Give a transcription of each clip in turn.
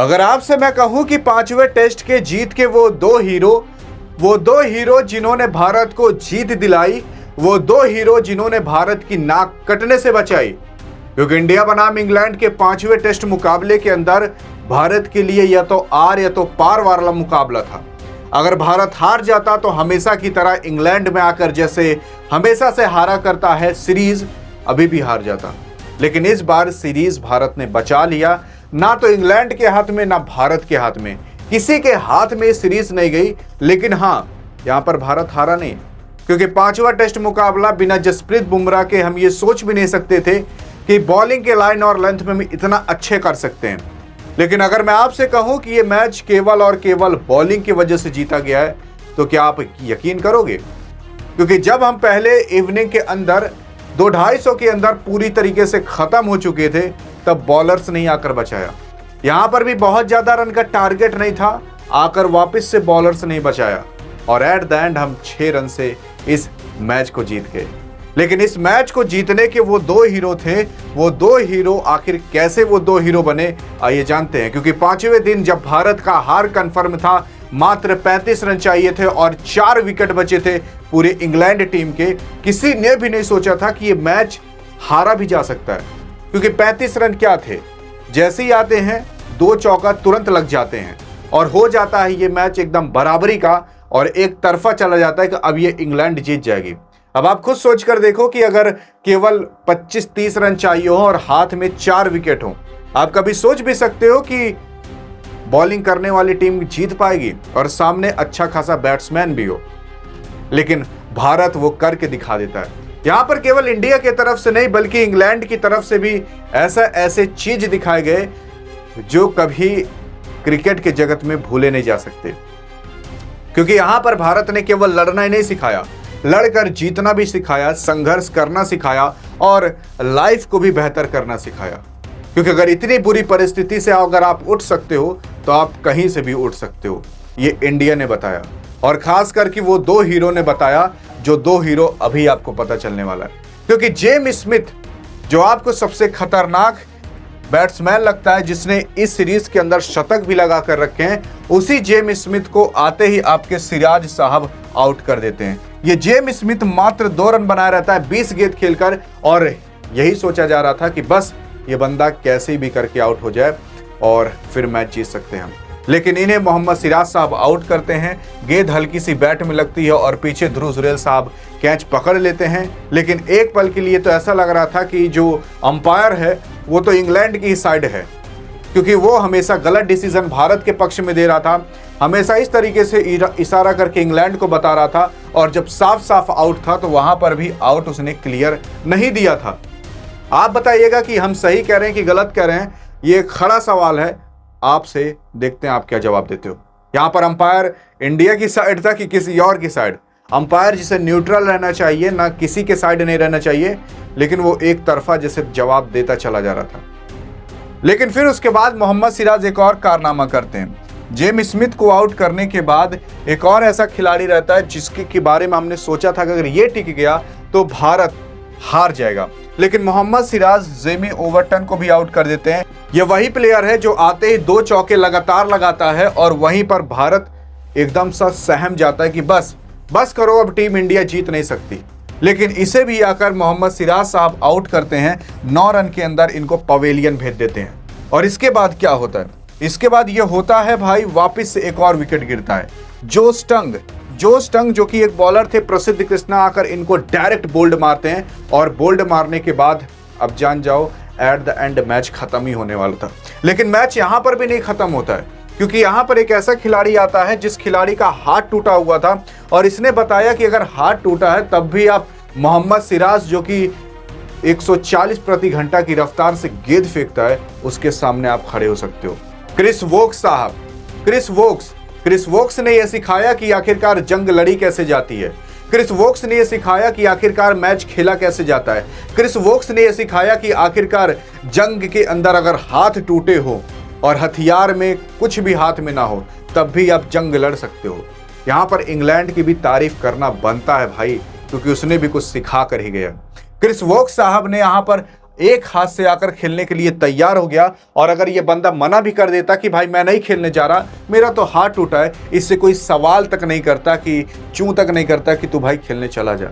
अगर आपसे मैं कहूं कि पांचवें टेस्ट के जीत के वो दो हीरो जिन्होंने भारत को जीत दिलाई, वो दो हीरो जिन्होंने भारत की नाक कटने से बचाई, क्योंकि इंडिया बनाम इंग्लैंड के पांचवें टेस्ट मुकाबले के अंदर भारत के लिए या तो आर या तो पार वाला मुकाबला था। अगर भारत हार जाता तो हमेशा की तरह इंग्लैंड में आकर जैसे हमेशा से हारा करता है सीरीज, अभी भी हार जाता। लेकिन इस बार सीरीज भारत ने बचा लिया। ना तो इंग्लैंड के हाथ में ना भारत के हाथ में, किसी के हाथ में सीरीज नहीं गई। लेकिन हाँ, यहां पर भारत हारा नहीं, क्योंकि पांचवा टेस्ट मुकाबला बिना जसप्रीत बुमराह के हम ये सोच भी नहीं सकते थे कि बॉलिंग के लाइन और लेंथ में इतना अच्छे कर सकते हैं। लेकिन अगर मैं आपसे कहूं कि ये मैच केवल और केवल बॉलिंग की वजह से जीता गया है, तो क्या आप यकीन करोगे? क्योंकि जब हम पहले इवनिंग के अंदर 2-250 के अंदर पूरी तरीके से खत्म हो चुके थे, तब बॉलर्स नहीं आकर बचाया। यहां पर भी बहुत ज्यादा रन का टारगेट नहीं था, आकर वापस से बॉलर्स नहीं बचाया और एट द एंड हम 6 रन से इस मैच को जीत गए। लेकिन इस मैच को जीतने के वो दो हीरो थे, वो दो हीरो आखिर कैसे वो दो हीरो बने, आइए जानते हैं। क्योंकि पांचवें दिन जब भारत का हार कंफर्म था, मात्र 35 रन चाहिए थे और 4 विकेट बचे थे पूरे इंग्लैंड टीम के, किसी ने भी नहीं सोचा था कि ये मैच हारा भी जा सकता है। क्योंकि 35 रन क्या थे, जैसे ही आते हैं 2 चौका तुरंत लग जाते हैं और हो जाता है ये मैच एकदम बराबरी का और एक तरफा चला जाता है कि अब ये इंग्लैंड जीत जाएगी। अब आप खुद सोच कर देखो कि अगर केवल 25-30 रन चाहिए हो और हाथ में 4 विकेट हो, आप कभी सोच भी सकते हो कि बॉलिंग करने वाली टीम जीत पाएगी और सामने अच्छा खासा बैट्समैन भी हो। लेकिन भारत वो करके दिखा देता है। यहां पर केवल इंडिया की तरफ से नहीं बल्कि इंग्लैंड की तरफ से भी ऐसे चीज दिखाए गए जो कभी क्रिकेट के जगत में भूले नहीं जा सकते। क्योंकि यहां पर भारत ने केवल लड़ना ही नहीं सिखाया, लड़कर जीतना भी सिखाया, संघर्ष करना सिखाया और लाइफ को भी बेहतर करना सिखाया। क्योंकि अगर इतनी बुरी परिस्थिति से अगर आप उठ सकते हो तो आप कहीं से भी उठ सकते हो, ये इंडिया ने बताया। और खास करके वो दो हीरो ने बताया, जो दो हीरो अभी आपको पता चलने वाला है। क्योंकि जेम्स स्मिथ जो आपको सबसे खतरनाक बैट्समैन लगता है, जिसने इस सीरीज के अंदर शतक भी लगा कर रखे हैं, उसी जेम्स स्मिथ को आते ही आपके सिराज साहब आउट कर देते हैं। ये जेम्स स्मिथ मात्र 2 रन बनाया रहता है 20 गेंद खेलकर और यही सोचा जा रहा था कि बस ये बंदा कैसे भी करके आउट हो जाए और फिर मैच जीत सकते हैं हम। लेकिन इन्हें मोहम्मद सिराज साहब आउट करते हैं। गेंद हल्की सी बैट में लगती है और पीछे ध्रुव जुरैल साहब कैच पकड़ लेते हैं। लेकिन एक पल के लिए तो ऐसा लग रहा था कि जो अंपायर है वो तो इंग्लैंड की ही साइड है, क्योंकि वो हमेशा गलत डिसीजन भारत के पक्ष में दे रहा था, हमेशा इस तरीके से इशारा करके इंग्लैंड को बता रहा था। और जब साफ साफ आउट था तो वहां पर भी आउट उसने क्लियर नहीं दिया था। आप बताइएगा कि हम सही कह रहे हैं कि गलत कह रहे हैं, ये एक खड़ा सवाल है आपसे। देखते हैं आप क्या जवाब देते हो। यहां पर अंपायर इंडिया की साइड था कि किसी और की साइड? अंपायर जिसे न्यूट्रल रहना चाहिए, ना किसी के साइड नहीं रहना चाहिए, लेकिन वो एक तरफा जैसे जवाब देता चला जा रहा था। लेकिन फिर उसके बाद मोहम्मद सिराज एक और कारनामा करते हैं। जेम्स स्मिथ को आउट करने के बाद एक और ऐसा खिलाड़ी रहता है जिसके के बारे में हमने सोचा था कि अगर ये टिक गया तो भारत हार जाएगा। लेकिन मोहम्मद सिराज जेमी ओवरटन को भी आउट कर देते हैं। यह वही प्लेयर है जो आते ही 2 चौके लगातार लगाता है और वहीं पर भारत एकदम सा सहम जाता है कि बस करो, अब टीम इंडिया जीत नहीं सकती। लेकिन इसे भी आकर मोहम्मद सिराज साहब आउट करते हैं। 9 रन के अंदर इनको पवेलियन भेज देते हैं। और इसके बाद क्या होता है? इसके बाद यह होता है भाई, वापस से एक और विकेट गिरता है। जो स्टंग जो कि एक बॉलर थे प्रसिद्ध कृष्णा, आकर इनको डायरेक्ट बोल्ड मारते हैं और बोल्ड मारने के बाद अब जान जाओ एट द एंड मैच खत्म ही होने वाला था। लेकिन मैच यहां पर भी नहीं खत्म होता है, क्योंकि यहां पर एक ऐसा खिलाड़ी आता है जिस खिलाड़ी का हाथ टूटा हुआ था और इसने बताया कि अगर हाथ टूटा है तब भी आप मोहम्मद सिराज जो कि 140 प्रति घंटा की रफ्तार से गेंद फेंकता है, उसके सामने आप खड़े हो सकते हो। क्रिस वोक्स साहब, क्रिस वोक्स ने यह सिखाया कि आखिरकार जंग लड़ी कैसे जाती है। क्रिस वोक्स ने यह सिखाया कि आखिरकार मैच खेला कैसे जाता है। क्रिस वोक्स ने यह सिखाया कि आखिरकार जंग के अंदर अगर हाथ टूटे हो और हथियार में कुछ भी हाथ में ना हो, तब भी आप जंग लड़ सकते हो। यहां पर इंग्लैंड की भी तारीफ करना बनता है भाई, क्योंकि उसने भी कुछ सिखा कर ही गया। क्रिस वोक्स साहब ने यहां पर एक हाथ से आकर खेलने के लिए तैयार हो गया। और अगर ये बंदा मना भी कर देता कि भाई मैं नहीं खेलने जा रहा, मेरा तो हाथ टूटा है, इससे कोई सवाल तक नहीं करता कि चूं तक नहीं करता कि तू भाई खेलने चला जा।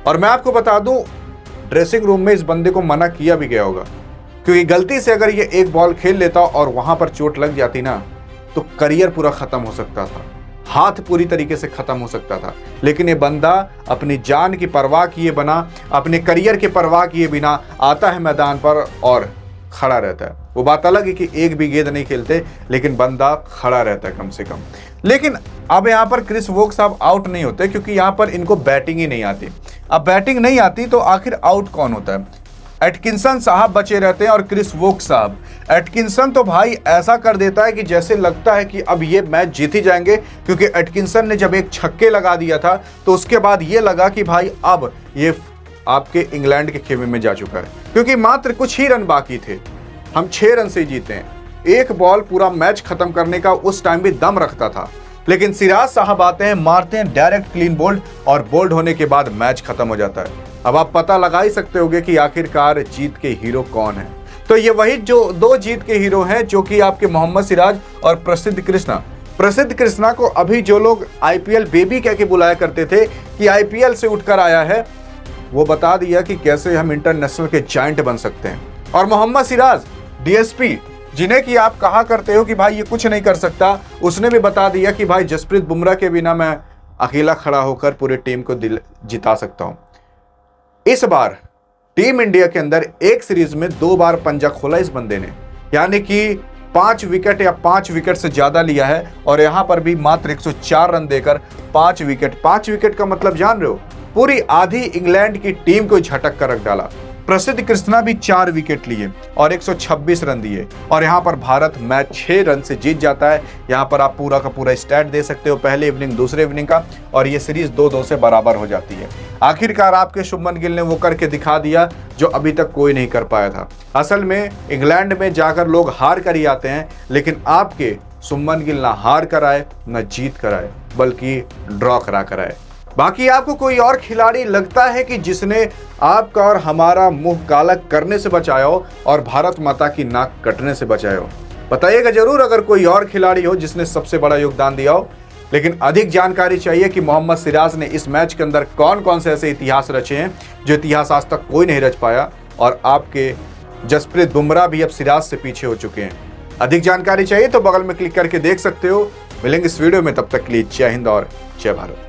और मैं आपको बता दूं, ड्रेसिंग रूम में इस बंदे को मना किया भी गया होगा, क्योंकि गलती से अगर ये एक बॉल खेल लेता और वहां पर चोट लग जाती ना, तो करियर पूरा खत्म हो सकता था, हाथ पूरी तरीके से खत्म हो सकता था। लेकिन ये बंदा अपनी जान की परवाह किए बिना, अपने करियर की परवाह किए बिना आता है मैदान पर और खड़ा रहता है। वो बात अलग है कि एक भी गेंद नहीं खेलते, लेकिन बंदा खड़ा रहता है कम से कम। लेकिन अब यहाँ पर क्रिस वोक्स साहब आउट नहीं होते, क्योंकि यहाँ पर इनको बैटिंग ही नहीं आती। अब बैटिंग नहीं आती तो आखिर आउट कौन होता है? एटकिंसन साहब बचे रहते हैं और क्रिस वोक्स साहब। एटकिंसन तो भाई ऐसा कर देता है कि जैसे लगता है कि अब ये मैच जीत ही जाएंगे, क्योंकि एटकिंसन ने जब एक छक्के लगा दिया था तो उसके बाद ये लगा कि भाई अब ये आपके इंग्लैंड के खेमे में जा चुका है, क्योंकि मात्र कुछ ही रन बाकी थे। हम 6 रन से जीते हैं। एक बॉल पूरा मैच खत्म करने का उस टाइम भी दम रखता था, लेकिन सिराज साहब आते हैं, मारते हैं डायरेक्ट क्लीन बोल्ड, और बोल्ड होने के बाद मैच खत्म हो जाता है। अब आप पता लगा ही सकते होंगे कि आखिरकार जीत के हीरो कौन है। तो ये वही जो 2 जीत के हीरो हैं, जो कि आपके मोहम्मद सिराज और प्रसिद्ध कृष्णा। प्रसिद्ध कृष्णा को अभी जो लोग आईपीएल बेबी कह के बुलाया करते थे कि आईपीएल से उठकर आया है, वो बता दिया कि कैसे हम इंटरनेशनल के जायंट बन सकते हैं। और मोहम्मद सिराज डीएसपी, जिन्हें कि आप कहा करते हो कि भाई ये कुछ नहीं कर सकता, उसने भी बता दिया कि भाई जसप्रीत बुमराह के बिना मैं अकेला खड़ा होकर पूरे टीम को जिता सकता हूं। इस बार टीम इंडिया के अंदर एक सीरीज में 2 बार पंजा खोला इस बंदे ने, यानी कि 5 विकेट या 5 विकेट से ज्यादा लिया है। और यहां पर भी मात्र 104 रन देकर 5 विकेट। 5 विकेट का मतलब जान रहे हो? पूरी आधी इंग्लैंड की टीम को झटक कर रख डाला। प्रसिद्ध कृष्णा भी 4 विकेट लिए और 126 रन दिए, और यहां पर भारत मैच 6 रन से जीत जाता है। यहां पर आप पूरा का पूरा स्टैट दे सकते हो, पहले इवनिंग दूसरे इवनिंग का, और ये सीरीज 2-2 से बराबर हो जाती है। आखिरकार आपके शुभमन गिल ने वो करके दिखा दिया जो अभी तक कोई नहीं कर पाया था। असल में इंग्लैंड में जाकर लोग हार कर ही आते हैं, लेकिन आपके शुभमन गिल ना हार कर आए न जीत कर आए, बल्कि ड्रॉ करा कर आए। बाकी आपको कोई और खिलाड़ी लगता है कि जिसने आपका और हमारा मुंह काला करने से बचाया हो और भारत माता की नाक कटने से बचाया हो? बताइएगा जरूर अगर कोई और खिलाड़ी हो जिसने सबसे बड़ा योगदान दिया हो। लेकिन अधिक जानकारी चाहिए कि मोहम्मद सिराज ने इस मैच के अंदर कौन कौन से ऐसे इतिहास रचे हैं जो इतिहास आज तक कोई नहीं रच पाया, और आपके जसप्रीत बुमराह भी अब सिराज से पीछे हो चुके हैं। अधिक जानकारी चाहिए तो बगल में क्लिक करके देख सकते हो। मिलेंगे इस वीडियो में, तब तक के लिए जय हिंद और जय भारत।